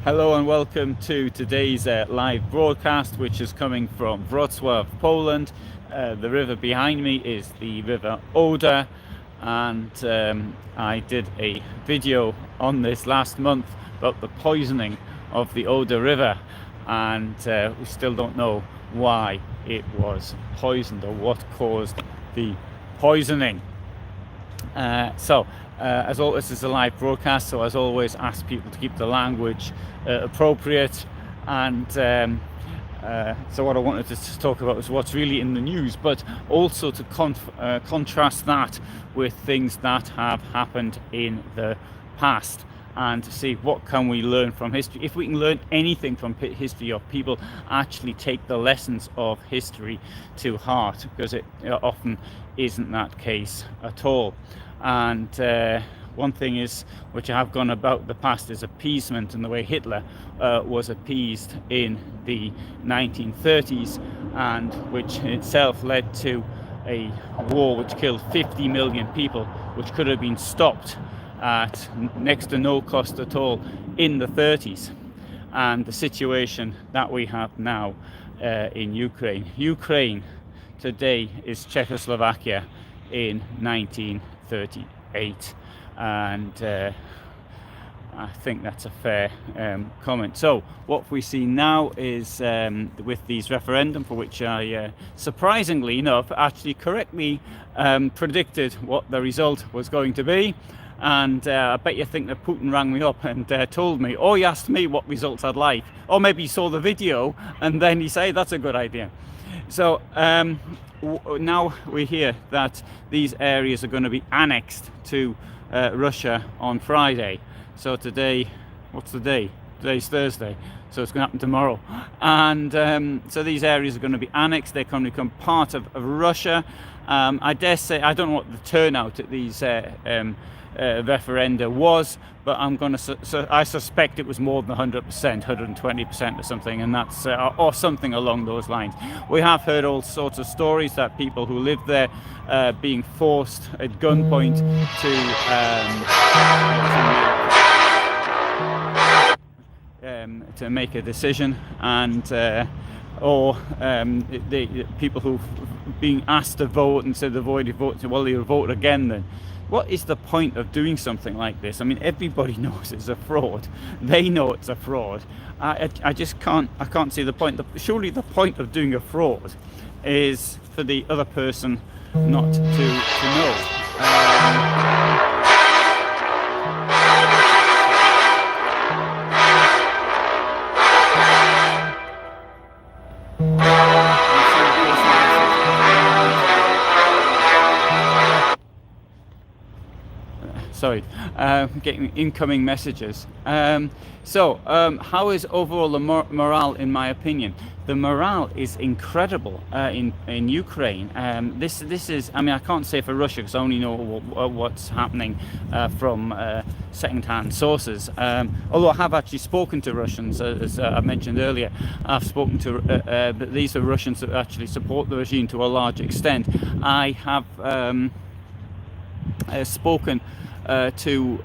Hello and welcome to today's live broadcast, which is coming from Wrocław, Poland. The river behind me is the River Oder, and I did a video on this last month about the poisoning of the Oder River, and we still don't know why it was poisoned or what caused the poisoning. As always, this is a live broadcast, so as always, ask people to keep the language appropriate. And so what I wanted to talk about is what's really in the news, but also to contrast that with things that have happened in the past, and to see what can we learn from history, if we can learn anything from history, or people actually take the lessons of history to heart, because it often isn't that case at all. And one thing is, which I have gone about the past, is appeasement, and the way Hitler was appeased in the 1930s, and which in itself led to a war which killed 50 million people, which could have been stopped at next to no cost at all in the 30s. And the situation that we have now in Ukraine. Ukraine today is Czechoslovakia in 1938, and I think that's a fair comment. So what we see now is with these referendum, for which I surprisingly enough actually correctly predicted what the result was going to be. And I bet you think that Putin rang me up and told me, or he asked me what results I'd like, or maybe he saw the video and then he said that's a good idea. So now we hear that these areas are going to be annexed to Russia on Friday. So today, what's the day? Today's Thursday, so it's going to happen tomorrow. And so these areas are going to be annexed. They're going to become part of Russia. I dare say, I don't know what the turnout at these referenda was, but I'm going to I suspect it was more than 100%, 120% or something, and that's or something along those lines. We have heard all sorts of stories that people who live there being forced at gunpoint to make a decision, and or the people who being asked to vote and said they've already voted, well, they'll vote again then. What is the point of doing something like this? I mean, everybody knows it's a fraud. They know it's a fraud. I just can't see the point. Surely the point of doing a fraud is for the other person not to know. Sorry, getting incoming messages. How is overall the morale, in my opinion? The morale is incredible in Ukraine. This is, I mean, I can't say for Russia because I only know what's happening from second-hand sources. Although I have actually spoken to Russians, as I mentioned earlier. I've spoken to, but these are Russians that actually support the regime to a large extent. I have spoken to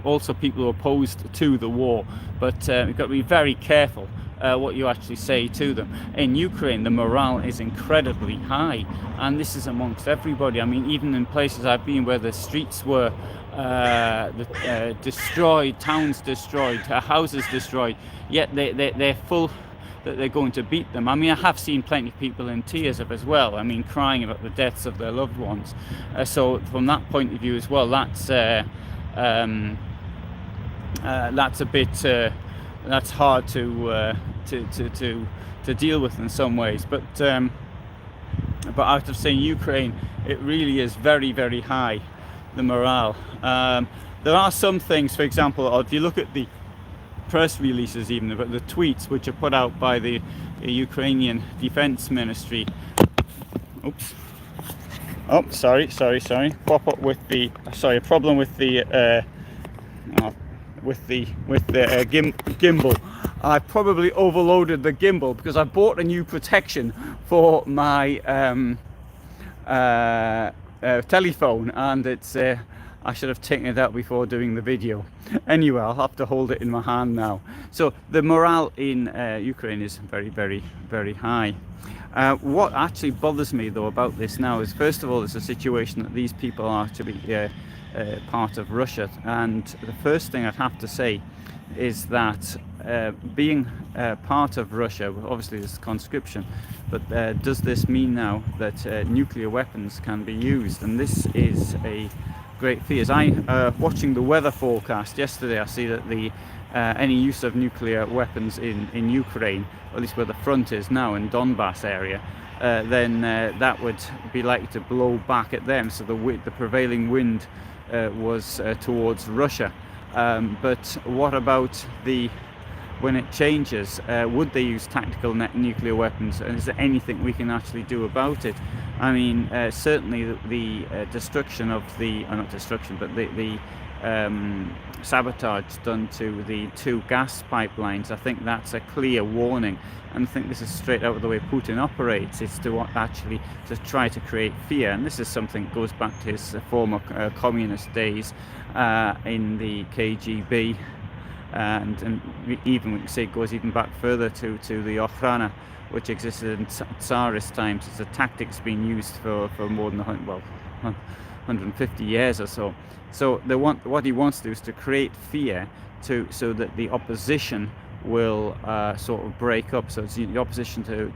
also people who are opposed to the war, but you've got to be very careful what you actually say to them. In Ukraine, the morale is incredibly high, and this is amongst everybody. I mean, even in places I've been where the streets were destroyed, towns destroyed, houses destroyed, yet they're full that they're going to beat them. I mean, I have seen plenty of people in tears as well. I mean, crying about the deaths of their loved ones. So from that point of view as well, that's a bit that's hard to deal with in some ways. But out of saying Ukraine, it really is very, very high, the morale. There are some things, for example, if you look at the press releases, even about the tweets which are put out by the Ukrainian Defense Ministry. Oops. Oh, sorry. Pop up with the a problem with the gimbal. I probably overloaded the gimbal because I bought a new protection for my telephone, and it's I should have taken it out before doing the video. Anyway, I'll have to hold it in my hand now. So the morale in Ukraine is very, very, very high. What actually bothers me though about this now is, first of all, it's a situation that these people are to be part of Russia, and the first thing I'd have to say is that being part of Russia, obviously there's conscription, but does this mean now that nuclear weapons can be used? And this is a great fear. As watching the weather forecast yesterday, I see that the any use of nuclear weapons in Ukraine, or at least where the front is now in Donbass area, then that would be likely to blow back at them. So the prevailing wind was towards Russia. But what about when it changes? Would they use tactical nuclear weapons, and is there anything we can actually do about it? I mean, certainly the destruction of not destruction, but the sabotage done to the 2 gas pipelines, I think that's a clear warning, and I think this is straight out of the way Putin operates. It's to actually to try to create fear, and this is something that goes back to his former communist days in the KGB, and even we can say it goes even back further to the Okhrana, which existed in Tsarist times. It's a tactic that's been used for more than 150 years or so. So what he wants to do is to create fear so that the opposition will sort of break up. So it's the opposition to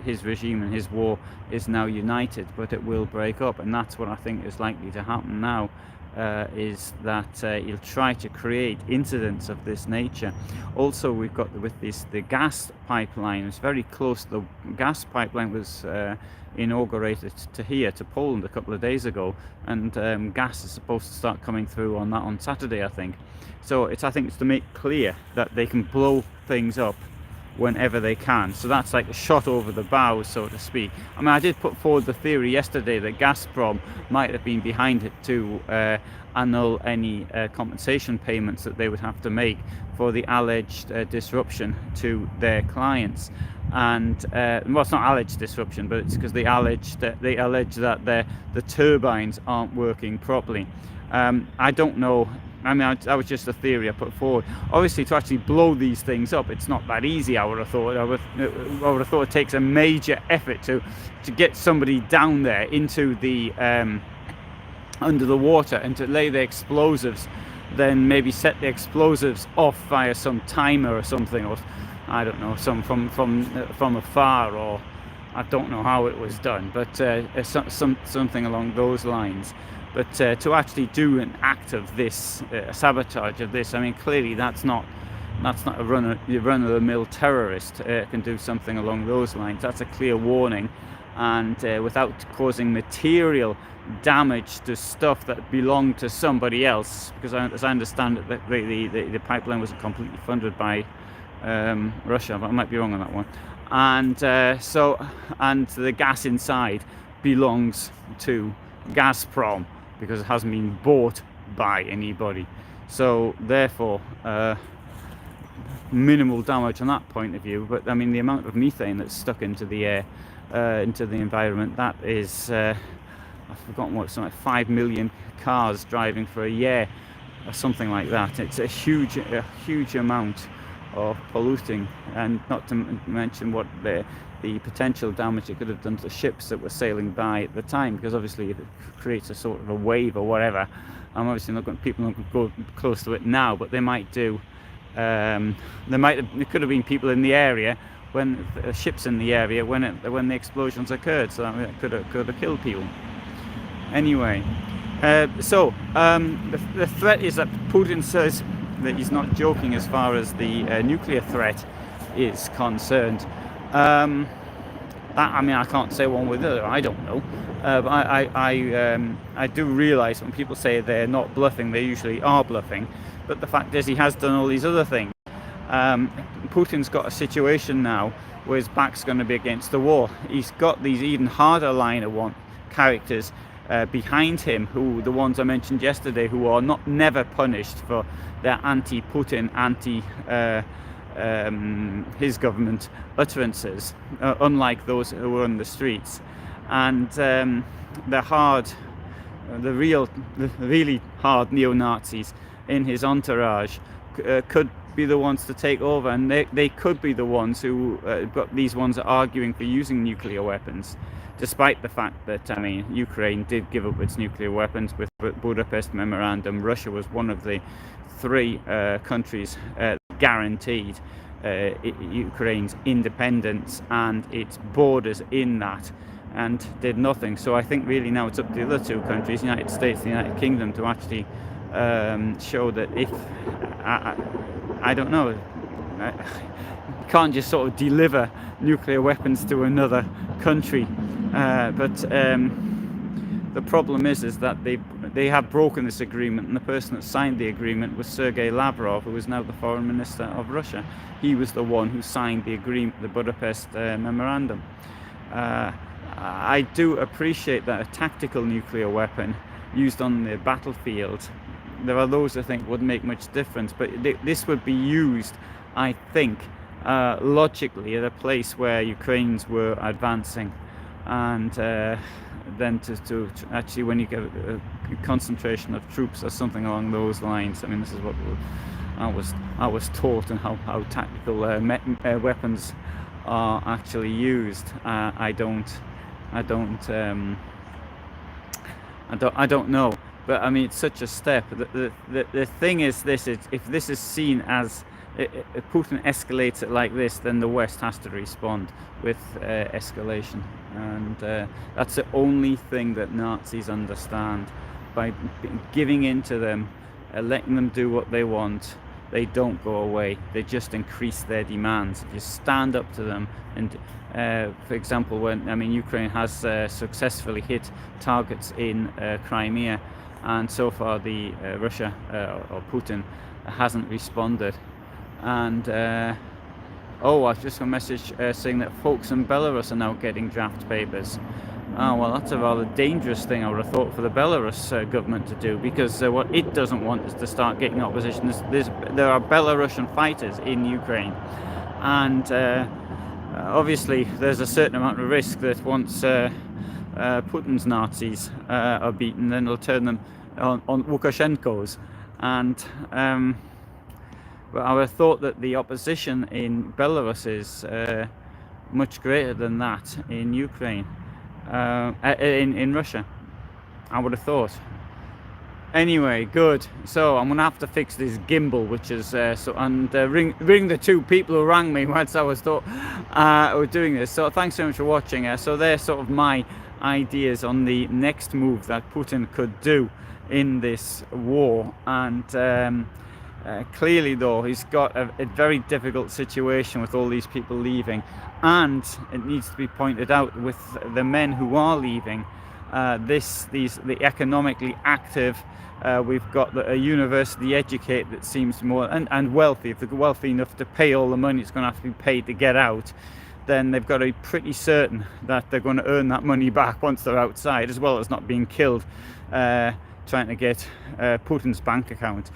his regime and his war is now united, but it will break up, and that's what I think is likely to happen now. Is that he'll try to create incidents of this nature. Also, we've got the gas pipeline. It's very close. The gas pipeline was inaugurated to Poland a couple of days ago, and gas is supposed to start coming through on Saturday, I think. So I think it's to make clear that they can blow things up whenever they can. So that's like a shot over the bow, so to speak. I mean, I did put forward the theory yesterday that Gazprom might have been behind it to annul any compensation payments that they would have to make for the alleged disruption to their clients. And well, it's not alleged disruption, but it's because they allege that the turbines aren't working properly. I don't know. I mean, that was just a theory I put forward. Obviously, to actually blow these things up, it's not that easy. I would have thought. I would have thought it takes a major effort to get somebody down there into the under the water and to lay the explosives, then maybe set the explosives off via some timer or something, or I don't know, from afar, or I don't know how it was done, but something along those lines. But to actually do an act of this, sabotage of this, I mean, clearly that's not a run-of-the-mill terrorist can do something along those lines. That's a clear warning, and without causing material damage to stuff that belonged to somebody else, because as I understand it, the pipeline wasn't completely funded by Russia, but I might be wrong on that one. And and the gas inside belongs to Gazprom, because it hasn't been bought by anybody. So therefore, minimal damage on that point of view. But I mean, the amount of methane that's stuck into the air, into the environment, that is, I've forgotten what, something like 5 million cars driving for a year, or something like that. It's a huge amount of polluting, and not to mention what the potential damage it could have done to ships that were sailing by at the time, because obviously if it creates a sort of a wave or whatever, I'm obviously not going to, people not going to go close to it now, but they might do. There could have been people in the area when ships in the area when the explosions occurred, so that could have killed people. Anyway, the threat is that Putin says that he's not joking as far as the nuclear threat is concerned. I mean, I can't say one way or the other. I don't know, but I do realise when people say they're not bluffing, they usually are bluffing. But the fact is, he has done all these other things. Putin's got a situation now where his back's going to be against the wall. He's got these even harder liner characters behind him, the ones I mentioned yesterday, who are never punished for their anti-Putin, his government utterances, unlike those who were on the streets. And they're hard the really hard neo-Nazis in his entourage could be the ones to take over, and they could be the ones who got these ones arguing for using nuclear weapons, despite the fact that, I mean, Ukraine did give up its nuclear weapons with the Budapest Memorandum. Russia was one of the 3 countries guaranteed Ukraine's independence and its borders in that, and did nothing. So I think really now it's up to the other 2 countries, the United States and the United Kingdom, to actually show that if I don't know, you can't just sort of deliver nuclear weapons to another country, but the problem is that they have broken this agreement, and the person that signed the agreement was Sergei Lavrov, who is now the foreign minister of Russia. He was the one who signed the agreement, the Budapest Memorandum. I do appreciate that a tactical nuclear weapon used on the battlefield, there are those I think would make much difference, but this would be used, I think, logically at a place where Ukrainians were advancing, and then to actually, when you get a concentration of troops or something along those lines. I mean, this is what I was taught, and how tactical weapons are actually used. I don't know. But I mean, it's such a step. The thing is this: if this is seen as if Putin escalates it like this, then the West has to respond with escalation, and that's the only thing that Nazis understand. By giving in to them, letting them do what they want, they don't go away. They just increase their demands. If you stand up to them, and for example, when Ukraine has successfully hit targets in Crimea, and so far the Russia or Putin hasn't responded. And I just got a message saying that folks in Belarus are now getting draft papers. Oh, well, that's a rather dangerous thing, I would have thought, for the Belarus government to do, because what it doesn't want is to start getting opposition. There are Belarusian fighters in Ukraine, and obviously there's a certain amount of risk that once Putin's Nazis are beaten, then they'll turn them on Lukashenko's. And but I would have thought that the opposition in Belarus is much greater than that in Ukraine, in Russia, I would have thought. Anyway, good. So I'm gonna have to fix this gimbal, which is ring the 2 people who rang me whilst I was doing this. So thanks so much for watching. So they're sort of my ideas on the next move that Putin could do in this war, and clearly though he's got a very difficult situation with all these people leaving, and it needs to be pointed out, with the men who are leaving, the economically active, we've got a university educated that seems more and wealthy. If they're wealthy enough to pay all the money it's going to have to be paid to get out, then they've got to be pretty certain that they're going to earn that money back once they're outside, as well as not being killed trying to get Putin's bank account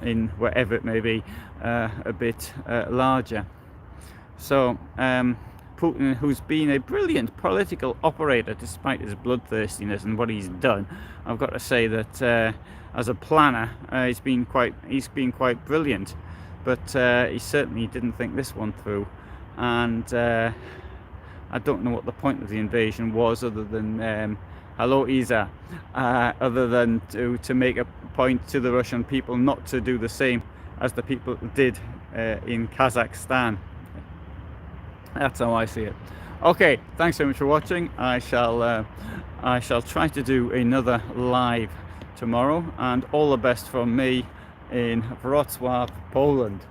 in wherever it may be a bit larger. So Putin, who's been a brilliant political operator despite his bloodthirstiness and what he's done, I've got to say that as a planner he's been quite brilliant, but he certainly didn't think this one through. And I don't know what the point of the invasion was, other than hello Isa, other than to make a point to the Russian people not to do the same as the people did in Kazakhstan. That's how I see it. Okay, thanks so much for watching. I shall try to do another live tomorrow, and all the best from me in Wrocław, Poland.